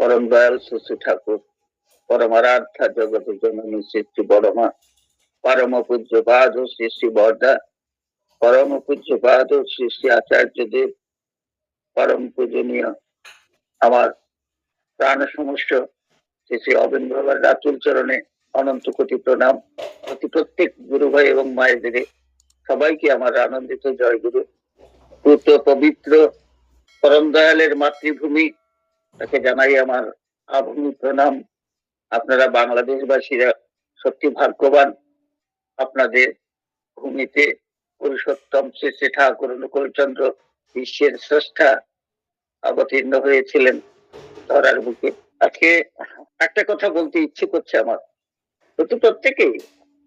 পরম দয়াল শ্রী ঠাকুর, পরমারাধ্যা জগত জননী শ্রী শ্রী বড়মা, পরম পূজ্যপাদ শ্রী শ্রী বরদা, পরম পূজ্যপাদ শ্রী শ্রী আচার্যদেব, পরম পূজনীয় আমার প্রাণ সমস্য শ্রী শ্রী অবিন্দ বাবার রাতুল চরণে অনন্ত কোটি প্রণাম। প্রতি প্রত্যেক গুরু ভাই এবং মায়েদের সবাইকে আমার আনন্দিত জয় গুরু। পুত পবিত্র পরম দয়ালের মাতৃভূমি, তাকে জানাই আমার আভূমি প্রণাম। আপনারা বাংলাদেশবাসীরা সত্যি ভাগ্যবান, আপনাদের ভূমিতে পুরুষোত্তম শ্রী শ্রী ঠাকুর অনুকূলচন্দ্র বিশ্বের স্রষ্টা অবতীর্ণ হয়েছিলেন ধরার বুকে। আজকে একটা কথা বলতে ইচ্ছে করছে আমার, প্রতি প্রত্যেকেই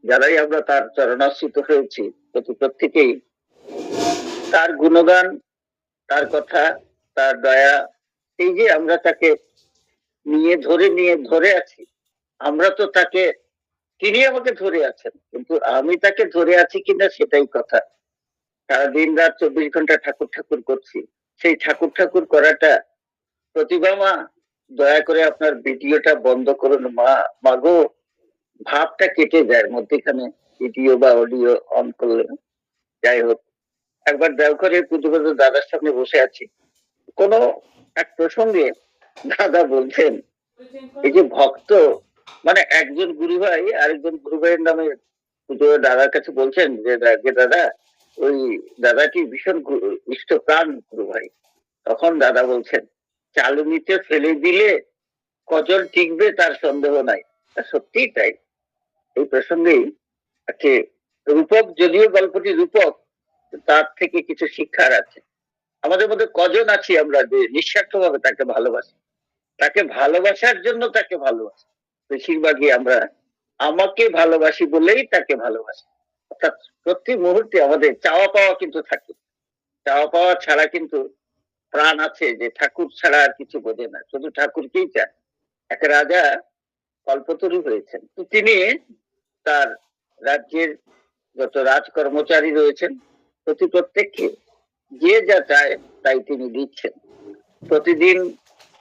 যারাই আমরা তার চরণাশ্রিত হয়েছি, প্রতি প্রত্যেকেই তার গুণগান, তার কথা, তার দয়া, এই যে আমরা তাকে নিয়ে ধরে আছি, আমরা তো তাকে, তিনি আমাকে ধরে আছেন, কিন্তু আমি তাকে ধরে আছি কিনা সেটাই কথা। সারা দিন রাত 24 ঘন্টা ঠাকুর ঠাকুর করছি। সেই ঠাকুর ঠাকুর করাটা, প্রতিভা মা দয়া করে আপনার ভিডিওটা বন্ধ করুন মা, মাগো, ভাবটা কেটে যায় মধ্যেখানে ভিডিও বা অডিও অন করলে। যাই হোক, একবার দেওঘরের পুজোগত দাদার সামনে বসে আছি, কোন এক প্রসঙ্গে দাদা বলছেন এই যে ভক্ত, মানে একজন গুরু ভাই আরেকজন গুরু ভাইয়ের নামে পুজো দাদার কাছে বলছেন যে দাদা, ওই দাদাটি ভীষণ ইষ্ট প্রাণ গুরু ভাই। তখন দাদা বলছেন, চালুনিতে ফেলে দিলে কজন টিকবে তার সন্দেহ নাই। সত্যিই তাই। এই প্রসঙ্গেই আছে, রূপক যদিও গল্পটি রূপক, তার থেকে কিছু শিক্ষার আছে। আমাদের মধ্যে কজন আছি আমরা যে নিঃস্বার্থ ভাবে তাকে ভালোবাসি, তাকে ভালোবাসার জন্য তাকে ভালোবাসি। বেশিরভাগই আমরা আমাকে ভালোবাসি বলেই তাকে ভালোবাসি। অর্থাৎ প্রতি মুহূর্তে আমাদের চাওয়া পাওয়া কিন্তু থাকে, চাওয়া পাওয়া ছাড়া কিন্তু প্রাণ আছে যে ঠাকুর ছাড়া আর কিছু বোঝে না, শুধু ঠাকুরকেই চায়। এক রাজা কল্পতরু হয়েছেন, তো তিনি তার রাজ্যের যত রাজ কর্মচারী রয়েছেন প্রতি প্রত্যেককে যে যা চায় তাই তিনি দিচ্ছেন। প্রতিদিন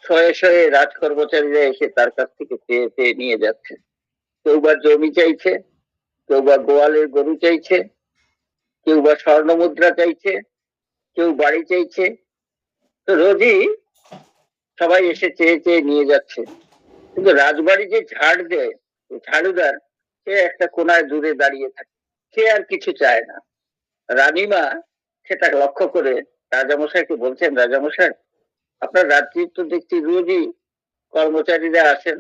শয়ে শয়ে রাজ কর্মচারীরা এসে তার কাছ থেকে চেয়ে চেয়ে নিয়ে যাচ্ছে। কেউ বা জমি চাইছে, কেউ বা গোয়ালের গরু চাইছে, কেউ বা স্বর্ণ মুদ্রা চাইছে, কেউ বাড়ি চাইছে। তো রোজই সবাই এসে চেয়ে চেয়ে নিয়ে যাচ্ছে, কিন্তু রাজবাড়ি যে ঝাড় দেয়, ঝাড়ুদার, সে একটা কোনায় দূরে দাঁড়িয়ে থাকে, সে আর কিছু চায় না। রানীমা সেটা লক্ষ্য করে রাজামশাইকে বলছেন, রাজামশাই, আপনার রাত্রি তো দেখছি রোজই কর্মচারীরা আসেন,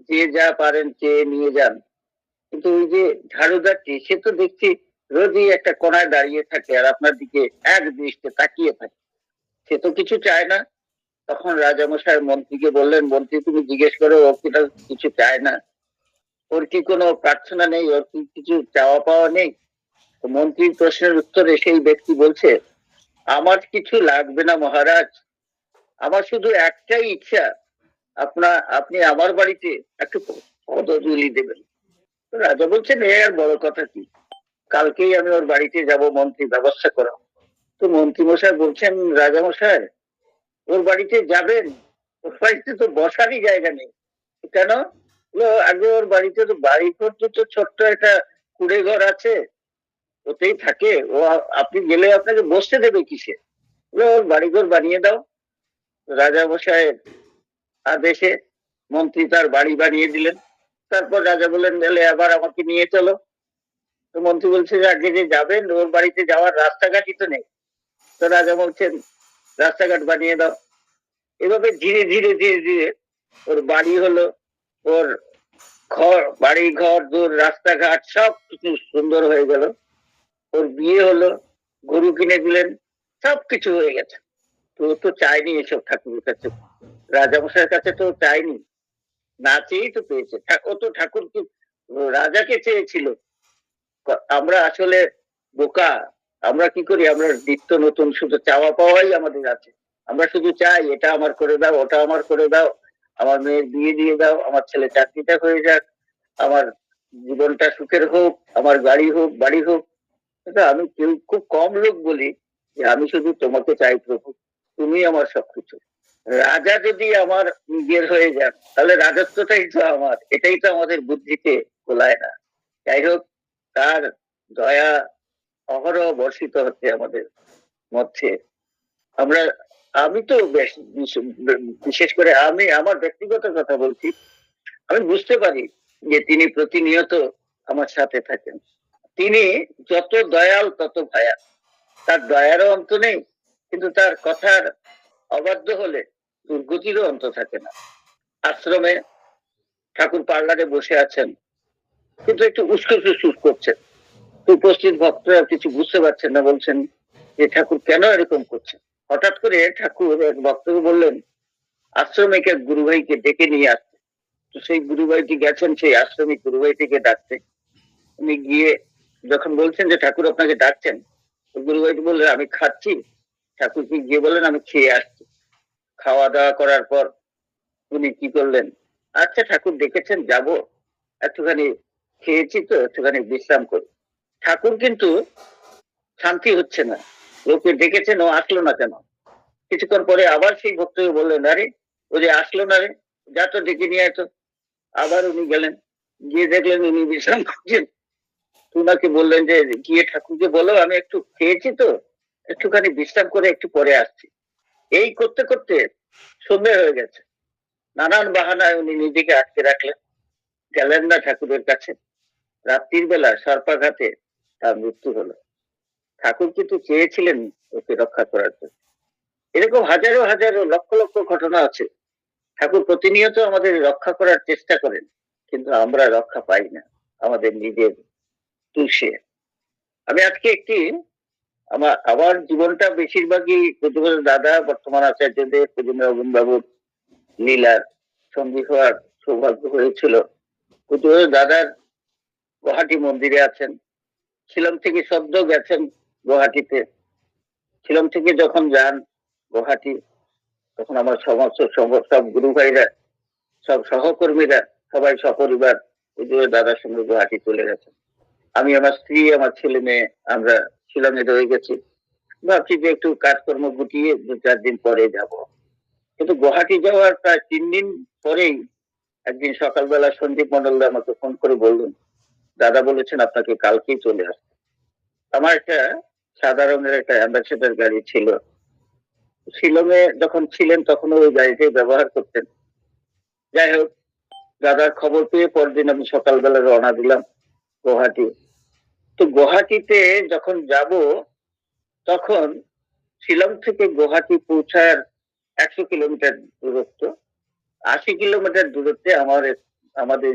যে যা পারেন চেয়ে নিয়ে যান, কিন্তু ওই যে ঝাড়ুদারটি সে তো দেখছি রোজই একটা কোনায় দাঁড়িয়ে থাকে আর আপনার দিকে এক দৃষ্টে তাকিয়ে থাকে, সে তো কিছু চায় না। তখন রাজামশাই মন্ত্রীকে বললেন, মন্ত্রী তুমি জিজ্ঞেস করো ও কিনা কিছু চায় না, ওর কি কোনো প্রার্থনা নেই, ওর কি কিছু চাওয়া পাওয়া নেই? মন্ত্রীর প্রশ্নের উত্তরে সেই ব্যক্তি বলছে, আমার কিছু লাগবে না মহারাজ, আমার শুধু একটাই ইচ্ছা, আপনি আমার বাড়িতে একটু পদধূলি দেবেন। রাজা বলছেন, এ আর বড় কথা কি, কালকেই আমি ওর বাড়িতে যাব, মন্ত্রী ব্যবস্থা করো। তো মন্ত্রী মশাই বলছেন, রাজা মশাই ওর বাড়িতে যাবেন, ওর বাড়িতে তো বসারই জায়গা নেই। কেন? আগে ওর বাড়িতে তো বাড়ি করতে তো ছোট্ট একটা কুড়ে ঘর আছে, ওতেই থাকে ও, আপনি গেলে আপনাকে বসতে দেবে কিসে? ওর বাড়িঘর বানিয়ে দাও। রাজা মশাইয়ের আদেশে মন্ত্রী তার বাড়ি বানিয়ে দিলেন। তারপর রাজা বললেন, গেলে আবার আমাকে নিয়ে চলো। তো মন্ত্রী বলছে যে আগে যে যাবেন ওর বাড়িতে যাওয়ার রাস্তাঘাটই তো নেই। তো রাজা বলছেন, রাস্তাঘাট বানিয়ে দাও। এভাবে ধীরে ধীরে ধীরে ধীরে ওর বাড়ি হলো, ওর ঘর, বাড়ি ঘর দূর রাস্তাঘাট সব কিছু সুন্দর হয়ে গেল। ওর বিয়ে হলো, গরু কিনে দিলেন, সবকিছু হয়ে গেছে। তো ও তো চাইনি এসব ঠাকুরের কাছে, রাজামশাইয়ের কাছে তো চাইনি, না চেয়েই তো পেয়েছে। ও তো ঠাকুর কি রাজাকে চেয়েছিল। আমরা আসলে বোকা, আমরা কি করি, আমরা নিত্য নতুন শুধু চাওয়া পাওয়াই আমাদের আছে। আমরা শুধু চাই এটা আমার করে দাও, ওটা আমার করে দাও, আমার মেয়ের বিয়ে দিয়ে দাও, আমার ছেলে চাকরিটা হয়ে যাক, আমার জীবনটা সুখের হোক, আমার গাড়ি হোক, বাড়ি হোক। এটা আমি খুব কম লোক বলি যে আমি শুধু তোমাকে চাই প্রভু, তুমি আমার সবকিছু। রাজা যদি আমার নিজের হয়ে যান তাহলে রাজত্বটাই তো আমার, এটাই তো আমাদের বুদ্ধিতে কোলায় না। যাই হোক, তার দয়া অহরহ বর্ষিত হচ্ছে আমাদের মধ্যে। আমরা, আমি তো বিশেষ করে আমি আমার ব্যক্তিগত কথা বলছি, আমি বুঝতে পারি যে তিনি প্রতিনিয়ত আমার সাথে থাকেন। তিনি যত দয়াল তত ভয়াল, তার দয়ারও অন্ত নেই, কিন্তু তার কথার অবাধ্য হলে দুর্গতিরও অন্ত থাকে না। আশ্রমে ঠাকুর পার্লারে বসে আছেন, কিন্তু একটু উস্কো ফুসকুস করছেন। উপস্থিত ভক্তরা কিছু বুঝতে পারছেন না, বলছেন যে ঠাকুর কেন এরকম করছেন। হঠাৎ করে ঠাকুর এক ভক্তকে বললেন আশ্রমে এক গুরুভাইকে ডেকে নিয়ে আসতে। তো সেই গুরুভাইটি গেছেন সেই আশ্রমিক গুরুভাইটিকে ডাকতে। উনি গিয়ে যখন বলছেন যে ঠাকুর আপনাকে ডাকছেন, গুরুভাইটি বললেন আমি খাচ্ছি। ঠাকুরকে গিয়ে বললেন আমি খেয়ে আসছি। খাওয়া দাওয়া করার পর উনি কি করলেন, আচ্ছা ঠাকুর ডেকেছেন যাব, একটুখানি খেয়েছি তো একটুখানি বিশ্রাম করি। ঠাকুর কিন্তু শান্তি হচ্ছে না, লোকে ডেকেছেন ও আসলো না কেন। কিছুক্ষণ পরে আবার সেই ভক্তকে বললেন আরে ও যে আসলো না রে, যা তো ডেকে নিয়ে আসো। আবার উনি গেলেন, গিয়ে দেখলেন উনি বিশ্রাম করছেন। উনাকে বললেন যে গিয়ে ঠাকুরকে বলো আমি একটু খেয়েছি তো একটুখানি বিশ্রাম করে একটু পরে আসছি। এই করতে করতে সন্ধে হয়ে গেছে। নানান বাহানায় উনি নিজেকে আটকে রাখলেন, গেলেন না ঠাকুরের কাছে। রাত্রির বেলা সর্পাঘাতে তার মৃত্যু হলো। ঠাকুর কিন্তু চেয়েছিলেন ওকে রক্ষা করার জন্য। এরকম হাজারো হাজারো লক্ষ লক্ষ ঘটনা আছে। ঠাকুর প্রতিনিয়ত আমাদের রক্ষা করার চেষ্টা করেন, কিন্তু আমরা রক্ষা পাই না আমাদের নিজের তুষে। আমি আজকে একটি আমার জীবনটা বেশিরভাগই প্রতিবছর দাদা বর্তমান আচার্যদের প্রজন্ম বাবুর লীলার সঙ্গী হওয়ার সৌভাগ্য হয়েছিল। প্রতিবছর দাদার গুয়াহাটি মন্দিরে আছেন, শিলং থেকে সদ্য গেছেন গুয়াহাটিতে। শিলং থেকে যখন যান গুয়াহাটি, তখন আমার সমস্ত সব গুরু ভাইরা, সব সহকর্মীরা সবাই সপরিবার দাদার সঙ্গে গুয়াহাটি চলে গেছেন। আমি আমার স্ত্রী আমার ছেলে মেয়ে আমরা শিলংয়ে রয়ে গেছি। ভাবছি যে একটু কাজকর্ম গুটিয়ে 2-4 দিন পরে যাব। কিন্তু গুয়াহাটি যাওয়ার প্রায় 3 দিন পরেই একদিন সকালবেলা সন্দীপ মন্ডল আমাকে ফোন করে বললেন দাদা বলেছেন আপনাকে কালকেই চলে আসতে। আমার একটা সাদা রঙের একটা অ্যাম্বাসেডার গাড়ি ছিল, শিলংয়ে যখন ছিলেন তখন ওই গাড়িটাই ব্যবহার করতেন। যাই হোক, দাদার খবর পেয়ে পরদিন আমি সকালবেলা রওনা দিলাম গুয়াহাটি। তো গুয়াহাটিতে যখন যাব তখন শিলং থেকে গুয়াহাটি পৌঁছার 100 কিলোমিটার দূরত্ব। 80 কিলোমিটার দূরত্বে আমাদের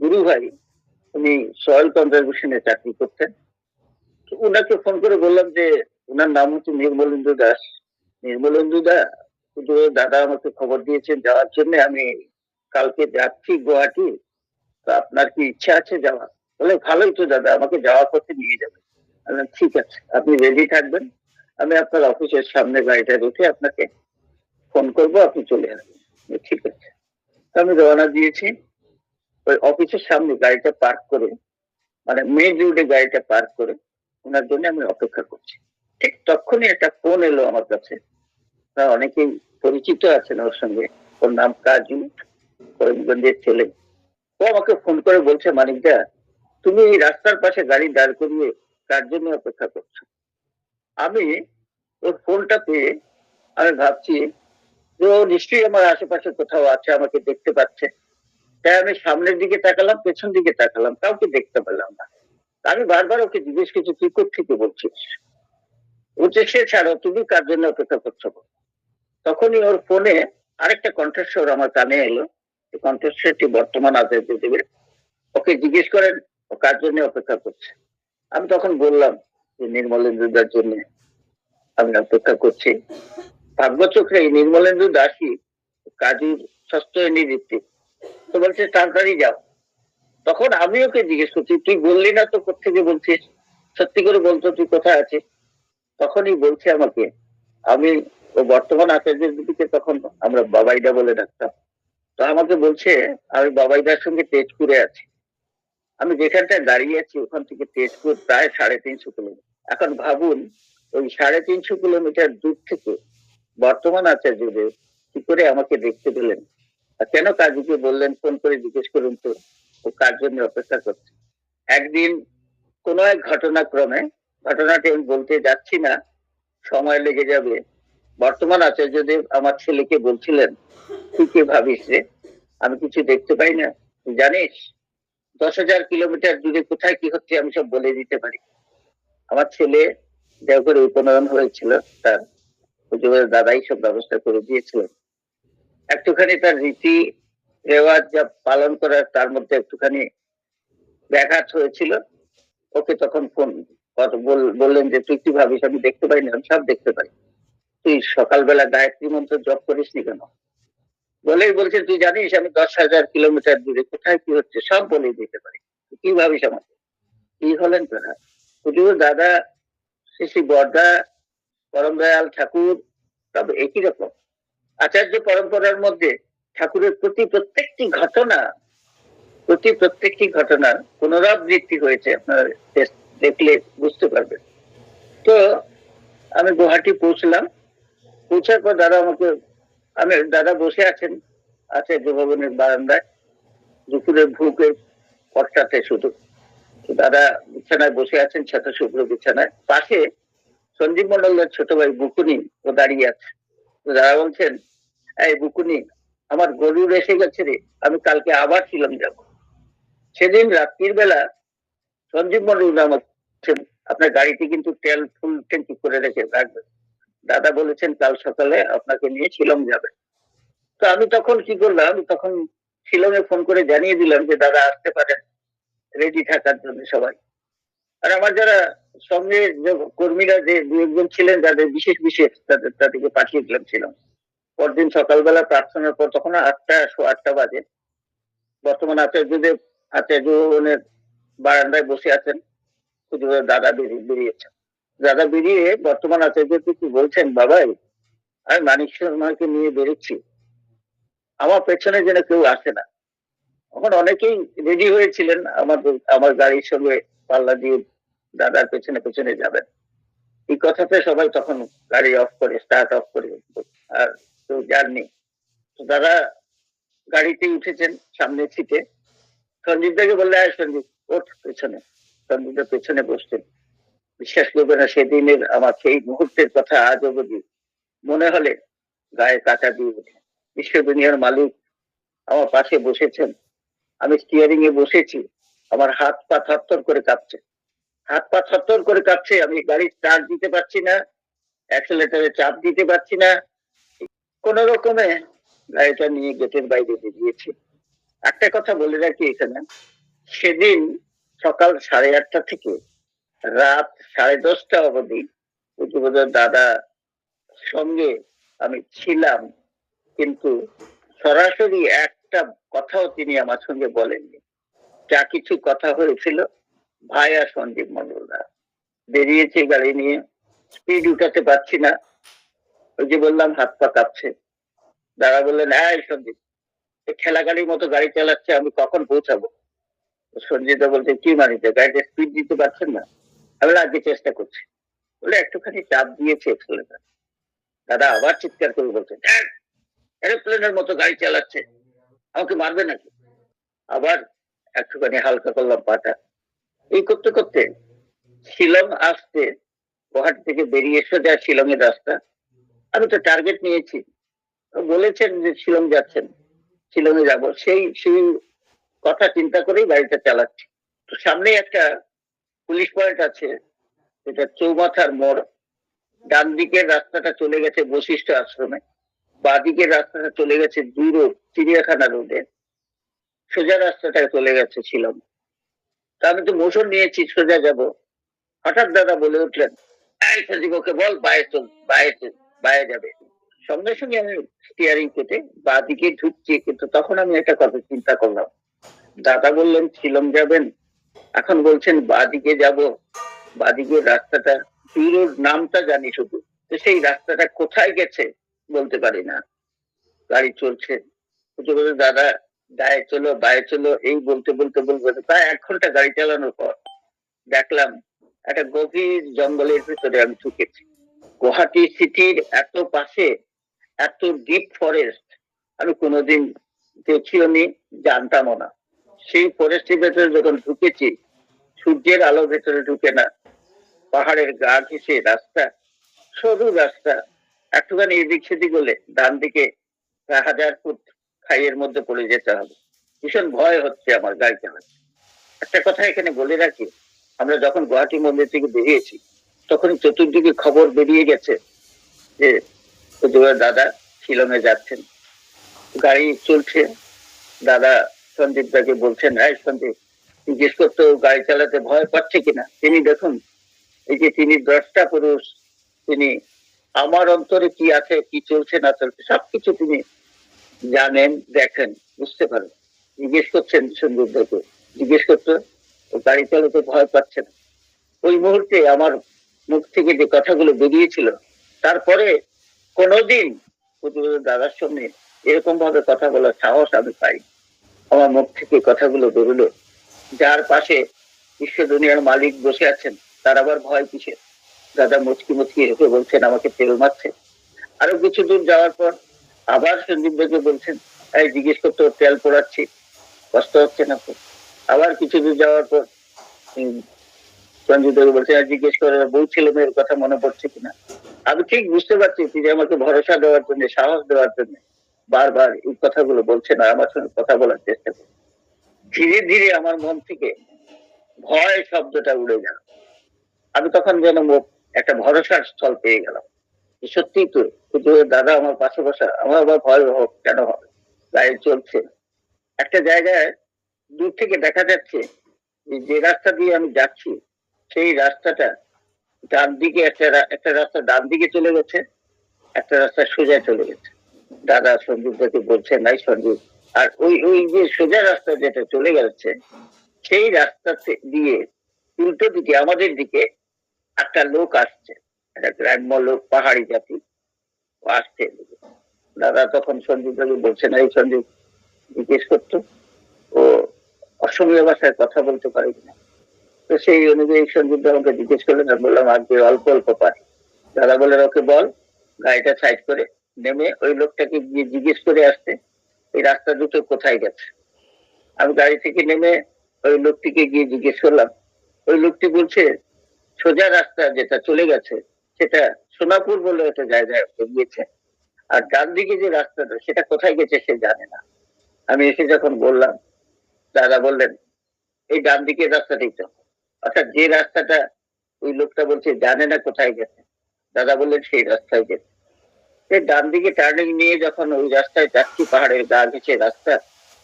গুরু ভাই, উনি সয়েল কনজারভেশনে চাকরি করতেন। উনাকে ফোন করে বললাম যে উনার নাম হচ্ছে নির্মলেন্দু দাস। নির্মলেন্দু দা, দাদা আমাকে খবর দিয়েছেন যাওয়ার জন্য, আমি কালকে যাচ্ছি গুয়াহাটি, তো আপনার কি ইচ্ছা আছে যাওয়া? বলে ভালোই তো দাদা, আমাকে যাওয়া করতে নিয়ে যাবে। ঠিক আছে আপনি রেডি থাকবেন, আমি আপনার অফিসের সামনে গাড়িটা রেখে আপনাকে ফোন করবো, আপনি চলে আসবেন। ঠিক আছে। আমি রওনা দিয়েছি। ওই অফিসের সামনে গাড়িটা পার্ক করে, মানে মেন রোডে গাড়িটা পার্ক করে ওনার জন্য আমি অপেক্ষা করছি। ঠিক তখনই একটা ফোন এলো আমার কাছে। অনেকেই পরিচিত আছেন ওর সঙ্গে, ওর নাম কাজু, করিমগঞ্জের ছেলে। ও আমাকে ফোন করে বলছে মানিকদা তুমি এই রাস্তার পাশে গাড়ি দাঁড় করিয়ে কার জন্য অপেক্ষা করছো? আমি ওর ফোনটা পেয়ে আমি ভাবছি যে ও নিশ্চয়ই আমার আশেপাশে কোথাও আছে, আমাকে দেখতে পাচ্ছে। তাই আমি সামনের দিকে তাকালাম, পেছন দিকে তাকালাম, কাউকে দেখতে পেলাম না। আমি বারবার ওকে জিজ্ঞেস করছি তুই কোথেকে বলছিস? বলছে সে ছাড়ো, তুমি কার জন্য অপেক্ষা করছো? তখনই ওর ফোনে আরেকটা কণ্ঠস্বর আমার কানে এলো। কণ্ঠস্বরটি বর্তমান আচার্যদেবের। ওকে জিজ্ঞেস করেন ও কার জন্য অপেক্ষা করছে। আমি তখন বললাম যে নির্মলেন্দুদার জন্য আমি অপেক্ষা করছি। ভাগ্যচক্রে এই নির্মলেন্দু দাসী কাজীর ষষ্ঠ নিযুক্তি। তো বলছে তাড়াতাড়ি যাও। তখন আমি ওকে জিজ্ঞেস করছি তুই বললি না তো কোথেকে বলছিস, সত্যি করে বলতো তুই কোথায় আছিস? তখনই বলছে আমাকে, আমি ও বর্তমান আচার্যের দিকে তখন আমরা বাবাইদা বলে ডাকতাম। তো আমাকে বলছে আমি বাবাইদার সঙ্গে তেজপুরে আছি। আমি যেখানটায় দাঁড়িয়ে আছি ওখান থেকে তেজপুর প্রায় 350 কিলোমিটার। এখন ভাবুন ওই 350 কিলোমিটার দূর থেকে বর্তমান আচার্যদের কি করে আমাকে দেখতে পেলেন? আর কেন কাজীকে বললেন ফোন করে জিজ্ঞেস করুন তো, ও কার জন্য অপেক্ষা করছে? একদিন কোন এক ঘটনাক্রমে, ঘটনাটি আমি বলতে যাচ্ছি না, সময় লেগে যাবে। বর্তমান আচার্যদেব আমার ছেলেকে বলছিলেন, তুই কি ভাবিস রে, আমি কিছু দেখতে পাই না? তুই জানিস 10,000 কিলোমিটার দূরে কোথায় কি হচ্ছে আমি সব বলে দিতে পারি। আমার ছেলে দেওঘরে উপনয়ন হয়েছিল, তার হুজুরের দাদাই সব ব্যবস্থা করে দিয়েছিলেন। একটুখানি তার রীতি রেওয়াজ যা পালন করার তার মধ্যে একটুখানি ব্যাঘাত হয়েছিল। ওকে তখন ফোন বললেন যে তুই কি ভাবিস আমি দেখতে পাই না? আমি সব দেখতে পাই। তুই সকালবেলা গায়ত্রী মন্ত্র জপ করিসনি কেন? বলেই বলছে তুই জানিস আমি 10,000 কিলোমিটার দূরে কোথায় কি হচ্ছে সব বলে দিতে পারি। কি ভাবিস আমাকে? কি হলেন তারা? হুজুর দাদা, শ্রী শ্রী বর্দা, পরম দয়াল ঠাকুর সব একই রকম। আচার্য পরম্পরার মধ্যে ঠাকুরের প্রত্যেকটি ঘটনার পুনরাবৃত্তি হয়েছে, আপনারা দেখলে বুঝতে পারবেন। তো আমি গুয়াহাটি পৌঁছলাম। পৌঁছার পর দাদা বসে আছেন আচার্য ভবনের বারান্দায়, দুপুরের ভুকের পটটাতে শুধু। দাদা বিছানায় বসে আছেন, ছোট শুভ্র বিছানায়। পাশে সঞ্জীব মন্ডলের ছোট ভাই বুকুনি ও দাঁড়িয়ে আছে। দাদা বলছেন, এই বুকুনি, আমার গরুর এসে গেছে রে, আমি কালকে আবার শিলং যাব। সেদিন রাত্রির বেলা সঞ্জীব মন্ডল আমাকে, আপনার গাড়িতে কিন্তু তেল ফুল ট্যাঙ্কি করে রেখে রাখবেন। দাদা বলেছেন কাল সকালে আপনাকে নিয়ে শিলং যাবে। তো আমি তখন কি করলাম, আমি তখন শিলংয়ে ফোন করে জানিয়ে দিলাম যে দাদা আসতে পারেন, রেডি থাকার জন্য সবাই। আর আমার যারা সঙ্গে কর্মীরা যে দু একজন ছিলেন যাদের বিশেষ তাদেরকে পাঠিয়ে দিলাম ছিলাম। পরদিন সকালবেলা প্রার্থনার পর তখন 8টা বাজে। বর্তমান আচার্য ভবনের বারান্দায় বসে আছেন, দাদা বেরিয়েছেন। দাদা বেরিয়ে বর্তমান আচার্যকে কি বলছেন, বাবাই আমি মানিক শর্মাকে নিয়ে বেরোচ্ছি, আমার পেছনে যেন কেউ আসে না। তখন অনেকেই রেডি হয়েছিলেন আমার গাড়ির সঙ্গে পাল্লা দিয়ে দাদার পেছনে পেছনে যাবেন। এই কথাতে সবাই তখন গাড়ি অফ করে, স্টার্ট অফ করে, আর কেউ যাননি। দাদা গাড়িতে উঠেছেন সামনের সিটে। সঞ্জীব দাকে বললে, আয় সঞ্জীব ওঠ পেছনে। সঞ্জীব দা পেছনে বসছেন। বিশ্বাস করবে না, সেদিনের আমার সেই মুহূর্তের কথা আজ অবধি মনে হলে গায়ে কাটা দিয়ে ওঠে। বিশ্ব দুনিয়ার মালিক আমার পাশে বসেছেন, আমি স্টিয়ারিং এ বসেছি, আমার হাত পা থরথর করে কাঁপছে। আমি গাড়ি স্টার্ট দিতে পারছি না, অ্যাক্সেলেটারে চাপ দিতে পারছি না। কোন রকমে গাড়িটা নিয়ে গেটের বাইরে বেরিয়েছি। একটা কথা বলে রাখি এখানে, সেদিন সকাল 8:30 থেকে রাত 10:30 অবধি দাদা সঙ্গে আমি ছিলাম, কিন্তু সরাসরি একটা কথাও তিনি আমার সঙ্গে বলেননি। যা কিছু কথা হয়েছিল ভাই আর সঞ্জীব মন্ডলরা বেরিয়েছে গাড়ি নিয়ে, স্পিড উঠাতে পারছি না, ওই যে বললাম হাত পা কাঁপছে। দাদা বললেন, হ্যাঁ সঞ্জীব ঠেলা গাড়ির মতো গাড়ি চালাচ্ছে, আমি কখন পৌঁছাবো? সঞ্জীবদা বলছে কি মানিতে, গাড়িতে স্পিড দিতে পারছেন না? আমি আগে চেষ্টা করছি, বলে একটুখানি চাপ দিয়েছে এক্সেলেটার। দাদা আবার চিৎকার করে বলছে, এরোপ্লেনের মতো গাড়ি চালাচ্ছে, আমাকে মারবে নাকি? আবার একটুখানি হালকা করলাম পাটা। এই করতে করতে শিলং আসতে, গুয়াহাটি থেকে বেরিয়ে সোজা শিলং এর রাস্তা। আমি তো টার্গেট নিয়েছি, বলেছেন যে শিলং যাচ্ছেন, শিলং এ যাবো, সেই কথা চিন্তা করেই গাড়িটা চালাচ্ছি। তো সামনে একটা পুলিশ পয়েন্ট আছে, এটা চৌমাথার মোড়। ডান দিকের রাস্তাটা চলে গেছে বশিষ্ঠ আশ্রমে, বাঁ দিকের রাস্তাটা চলে গেছে দূর চিড়িয়াখানা রোডে, সোজা রাস্তাটা চলে গেছে শিলং। তা আমি তো মোশন নিয়েছি সোজা যাব। হঠাৎ দাদা বলে উঠলেন, ওকে বল বাইরে যাবে। সঙ্গে সঙ্গে আমি স্টিয়ারিং কেটে বাঁ দিকে ঢুকছি, কিন্তু তখন আমি একটা কথা চিন্তা করলাম। দাদা বললেন শিলং যাবেন, এখন বলছেন বাঁ দিকে যাব। বাঁ দিকের রাস্তাটা দূর নামটা জানি শুধু, তো সেই রাস্তাটা কোথায় গেছে বলতে পারি না। গাড়ি চলছে, দাদা বায়ে চলো এই বলতে বলতে প্রায় 1 ঘন্টা গাড়ি চালানোর পর দেখলাম একটা গভীর জঙ্গলের ভিতরে আমি ঢুকেছি। গুয়াহাটি সিটির এত পাশে এত ডিপ ফরেস্ট আমি কোনোদিন দেখিও নি, জানতামও না। সেই ফরেস্টের ভেতরে যখন ঢুকেছি, সূর্যের আলো ভেতরে ঢুকে না, পাহাড়ের গা ঘেঁষে রাস্তা, সরু রাস্তা, একটুখানি এদিক সেদিক হলে ডান দিকে 1000 ফুট খাইয়ের মধ্যে পড়ে যেতে হবে। ভীষণ ভয় হচ্ছে আমার গাড়ি চালাতে। একটা কথা এখানে বলে রাখি, আমরা যখন গুয়াহাটি মন্দির থেকে বেরিয়েছি, তখন চতুর্দিকে খবর বেরিয়ে গেছে যে দাদা শিলংয়ে যাচ্ছেন। গাড়ি চলছে, দাদা সন্দীপ দাকে বলছেন, এই সন্দীপ জিজ্ঞেস করতো গাড়ি চালাতে ভয় পাচ্ছে কিনা। তিনি দেখুন, এই যে তিনি দ্রষ্টা পুরুষ, তিনি আমার অন্তরে কি আছে, কি চলছে না চলছে সবকিছু তিনি জানেন, দেখেন, বুঝতে পারেন। জিজ্ঞেস করছেন সন্দীপ দাকে, জিজ্ঞেস করতো গাড়ি চালাতে ভয় পাচ্ছে না। ওই মুহূর্তে আমার মুখ থেকে যে কথাগুলো বেরিয়েছিল, তারপরে কোনোদিন দাদার সঙ্গে এরকম ভাবে কথা বলার সাহস আমি পাই। আমার মুখ থেকে কথাগুলো বেরোলো, যার পাশে বিশ্ব দুনিয়ার মালিক বসে আছেন, তার আবার ভয় কিসের। দাদা মুচকি মুচকি হেসে বলছেন, আমাকে তেল মারছে। আরো কিছু দূর যাওয়ার পর আবার সন্দীপ দাকে বলছেন, এই জিজ্ঞেস করতে তেল পোড়াচ্ছি, কষ্ট হচ্ছে না তো। আবার কিছু দূর যাওয়ার পর সঞ্জীব দাকে বলছেন, জিজ্ঞেস করে বউ ছেলে মেয়ের কথা মনে পড়ছে কিনা। আমি ঠিক বুঝতে পারছি তিনি আমাকে ভরসা দেওয়ার জন্য, সাহস দেওয়ার জন্য বারবার এই কথাগুলো বলছেন আর আমার সঙ্গে কথা বলার চেষ্টা করছেন। ধীরে ধীরে আমার মন থেকে ভয় শব্দটা উড়ে গেল। আমি তখন যেন একটা ভরসার স্থল পেয়ে গেলাম। সত্যি তো দাদা আমার পাশে বসা, আমার আবার ভয় হোক কেন হবে, গাড়ি চলছে। একটা জায়গায় দূর থেকে দেখা যাচ্ছে যে রাস্তা দিয়ে আমি যাচ্ছি, সেই রাস্তাটা ডান দিকে একটা রাস্তা ডান দিকে চলে গেছে, একটা রাস্তা সোজা চলে গেছে। দাদা সঞ্জীব দাকে বলছে, নাই সঞ্জীব, আর ওই ওই যে সোজা রাস্তা যেটা চলে গেছে, সেই রাস্তাতে দিয়ে উল্টো দিকে আমাদের দিকে একটা লোক আসছে, একটা গ্রাম্য লোক, পাহাড়ি জাতি আসছে। দাদা তখন সঞ্জীব দাকে বলছেন, এই সঞ্জীব জিজ্ঞেস করতো ও অসমীয়া ভাষায় কথা বলতে পারে কিনা। তো সেই অনুযায়ী সঞ্জীব দা আমাকে জিজ্ঞেস করলেন, আমি বললাম আজকে অল্প অল্প পারি। দাদা বললেন, ওকে বল গাড়িটা সাইড করে নেমে ওই লোকটাকে গিয়ে জিজ্ঞেস করে আসতে এই রাস্তা দুটো কোথায় গেছে। আমি গাড়ি থেকে নেমে ওই লোকটিকে গিয়ে জিজ্ঞেস করলাম। ওই লোকটি বলছে সোজা রাস্তা যেটা চলে গেছে সেটা সোনাপুর বলে একটা জায়গায় গিয়েছে, আর ডান দিকে যে রাস্তাটা সেটা কোথায় গেছে সে জানে না। আমি এসে যখন বললাম, দাদা বললেন এই ডান দিকের রাস্তাটাই তো। অর্থাৎ যে রাস্তাটা ওই লোকটা বলছে জানে না কোথায় গেছে, দাদা বললেন সেই রাস্তায় গেছে। ডান দিকে টার্নিং নিয়ে যখন ওই রাস্তায় যাচ্ছি, পাহাড়ের গা ঘেঁষে রাস্তা,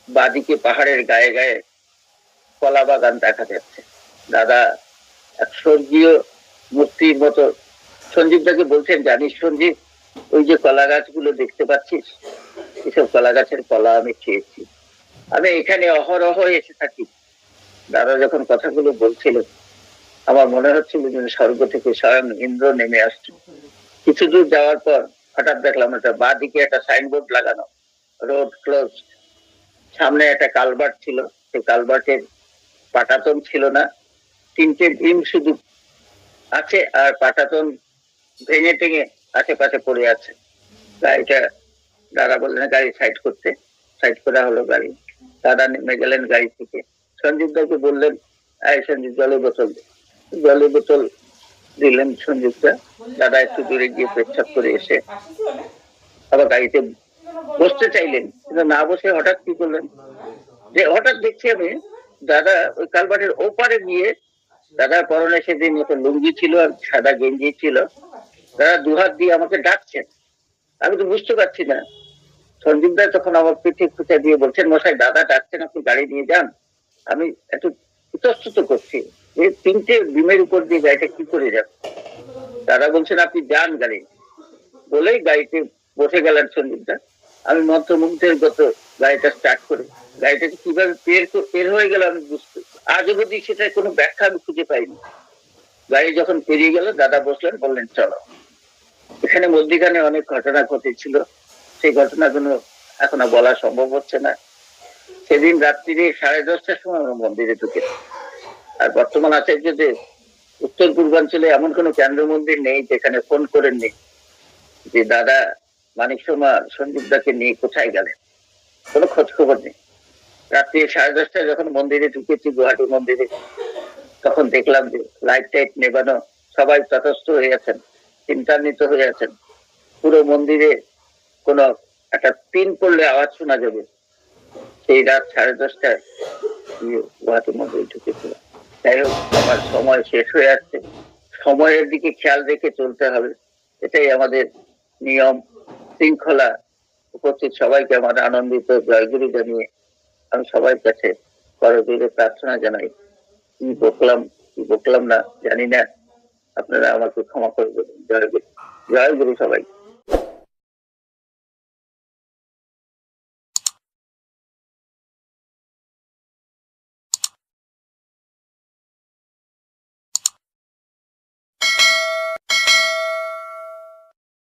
বাদিকে পাহাড়ের গায়ে গায়ে কলা বাগান দেখা যাচ্ছে। দাদা এক স্বর্গীয় মূর্তির মতো সঞ্জীব দাকে বলছেন, জানিস সঞ্জীব, ওই যে কলা গাছগুলো দেখতে পাচ্ছিস, এসব কলা গাছের কলা আমি খেয়েছি, আমি এখানে অহরহ এসে থাকি। দাদা যখন কথাগুলো বলছিলেন, আমার মনে হচ্ছিল যেন স্বর্গ থেকে স্বয়ং ইন্দ্র নেমে আসছে। কিছু দূর যাওয়ার পর হঠাৎ দেখলাম একটা বাঁ দিকে একটা সাইনবোর্ড লাগানো, রোড ক্লোজ। সামনে একটা কালভার্ট ছিল, সেই কালভার্টের পাটাতন ছিল না, 3টে বিম শুধু আছে, আর পাটাতন ভেঙে টেঙে আশেপাশে পড়ে আছে। গাড়িটা, দাদা বললেন গাড়ি সাইড করতে, সাইড করা হলো গাড়ি। দাদা নেমে গেলেন গাড়ি থেকে। সঞ্জীব দাকে বললেন, এই সঞ্জীব জলের বোতল, জলের বোতল দিলেন সঞ্জীবটা। দাদা একটু দূরে গিয়ে পেচ্ছাপ করে এসে আবার গাড়িতে বসতে চাইলেন, কিন্তু না বসে হঠাৎ কি করলেন, যে হঠাৎ দেখছি আমি দাদা ওই কালভার্টের ওপারে গিয়ে, দাদার পরনে সেদিন একটা লুঙ্গি ছিল আর সাদা গেঞ্জি ছিল, দাদা দুহাত দিয়ে আমাকে ডাকছেন। আমি তো বুঝতে পারছি না। সঞ্জীব দা তখন আমার পিঠে খুঁচা দিয়ে বলছেন, মশাই দাদা ডাকছেন, আপনি গাড়ি নিয়ে যান। আমি একটু ইতস্তত করছি, এই 3টে বিমের উপর দিয়ে গাড়িটা কি করে যাবে। দাদা বলছেন, আপনি যান গাড়ি, বলেই গাড়িতে বসে গেলেন সঞ্জীব দা। আমি মন্ত্রমুগ্ধের গত গাড়িটা স্টার্ট করে গাড়িটাকে কিভাবে পের হয়ে গেল আমি বুঝতে, আজ অবধি সেটা কোনো ব্যাখ্যা আমি খুঁজে পাইনি। গাড়ি যখন পেরিয়ে গেল, দাদা বসলেন, বললেন চলো। এখানে মধ্যিখানে অনেক ঘটনা ঘটেছিল, সেই ঘটনাগুলো এখন আর বলা সম্ভব হচ্ছে না। সেদিন রাত্রিরে 10:30টার সময় আমরা মন্দিরে ঢুকে, আর বর্তমান আচার্যদের উত্তর পূর্বাঞ্চলে এমন কোনো কেন্দ্র মন্দির নেই যেখানে ফোন করেননি যে দাদা মানিক শর্মা সঞ্জীব দাকে নিয়ে কোথায় গেলেন, কোনো খোঁজ খবর নেই। রাত্রি 10:30টায় যখন মন্দিরে ঢুকেছি, গুয়াহাটি মন্দিরে, তখন দেখলাম যে লাইট টাইট নেবানো, সবাই তটস্থ হয়ে আছেন, চিন্তান্বিত হয়ে আছেন। পুরো মন্দিরে কোনো একটা পিন পড়লে আওয়াজ শোনা যাবে, সেই রাত 10:30টায় গুয়াহাটি মন্দিরে ঢুকেছিলাম। যাই হোক, আমার সময় শেষ হয়ে আসছে, সময়ের দিকে খেয়াল রেখে চলতে হবে, এটাই আমাদের নিয়ম শৃঙ্খলা। উপস্থিত সবাইকে আমার আনন্দিত জয়গুরু জানিয়ে আমি সবার কাছে করজোড়ে প্রার্থনা জানাই। কি বকলাম না জানি না, আপনারা আমাকে ক্ষমা করে দেবেন। জয় গুরু, জয় গুরু সবাই।